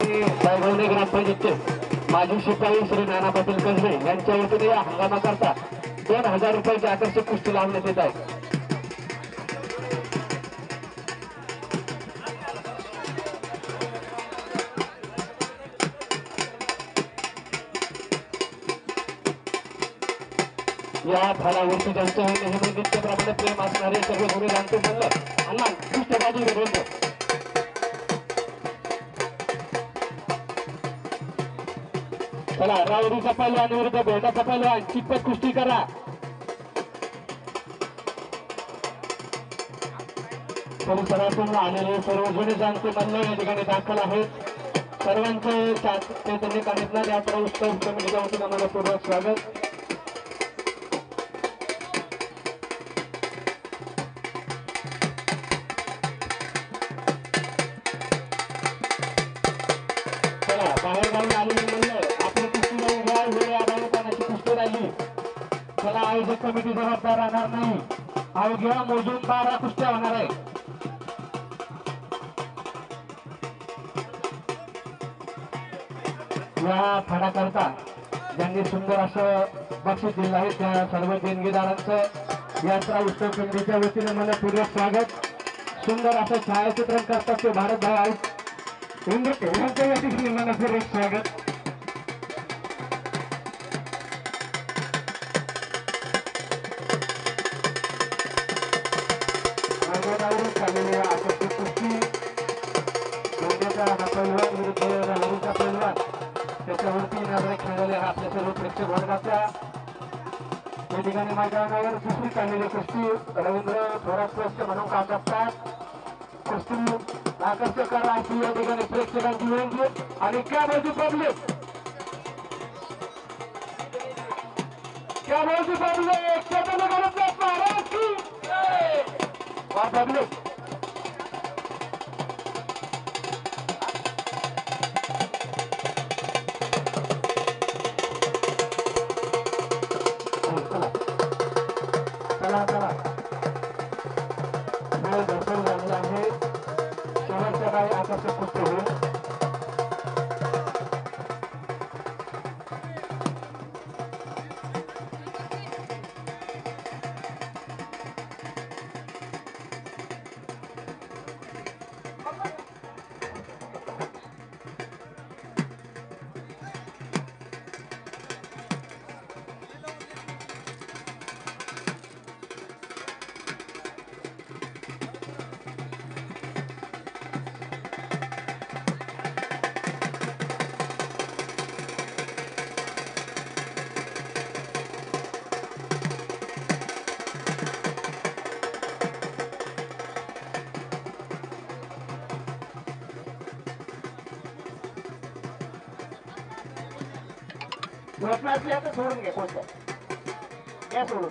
सायगवणे ग्रामपंचायतचे माजी शिपाई श्री नाना पाटील कसबे यांच्या वतीने या हंगामाकरता 2000 रुपयाची आकर्षक कुस्ती लावण्यात येत आहे. या फळावरती ज्यांच्या नेहमी नित्यप्रमाणे प्रेम असणारे सर्व गुरु जाणते म्हणलं अण्णा कुस्तीबाजी बोलतो. चला रावडीचा पैलवान विरुद्ध भेटाचा पैलवान चिप्पट कुस्ती करा. परिसरातून आलेले सर्व जुने जाणते म्हणलं या ठिकाणी दाखल आहेत. सर्वांचे चैतन्य कार्यक्रम यात्रा उत्सव कमिटीच्या वतीने आम्हाला पूर्वक स्वागत. बाहेर गावून आलेली म्हणलं आपली कुस्ती जाऊन घ्या. वेळ आधारे कोणाची कुस्ती राहिली त्याला आयोजक कमिटी जबाबदार राहणार नाही. अवघ्या मोजून 12 कुस्त्या होणार आहे. या फडाकरता ज्यांनी सुंदर असं बक्षीस दिलं आहे त्या सर्व देणगीदारांचं यात्रा उत्सव कमिटीच्या वतीने मला पूर्वक स्वागत. सुंदर असं छायाचित्रण करतात ते भारत भाई आहेत यांच्या वतीने मला पूर्वक स्वागत. चाललेली आकर्षक कुस्ती गोंड्याचा हा पैलवान विरुद्ध राहुरीचा पैलवान त्याच्यावरती नजरे खेळलेले हा आपल्या सर्व प्रेक्षक वर्गाच्या या ठिकाणी मैदानावर दुसरी चाललेली कुस्ती रवींद्र थोरात म्हणून काम करतात. कुस्ती आकर्षक राशी या ठिकाणी प्रेक्षकांची विनंती आणि क्या बोलती पब्लिक क्या बोलती पब्लिक महाराष्ट्र पब्लिक चला चला वेळ भरपूर झालेला आहे. शेवटच्या काही आकर्षक कुस्ती होईल. सोडून घे कोणतं घ्या सोडून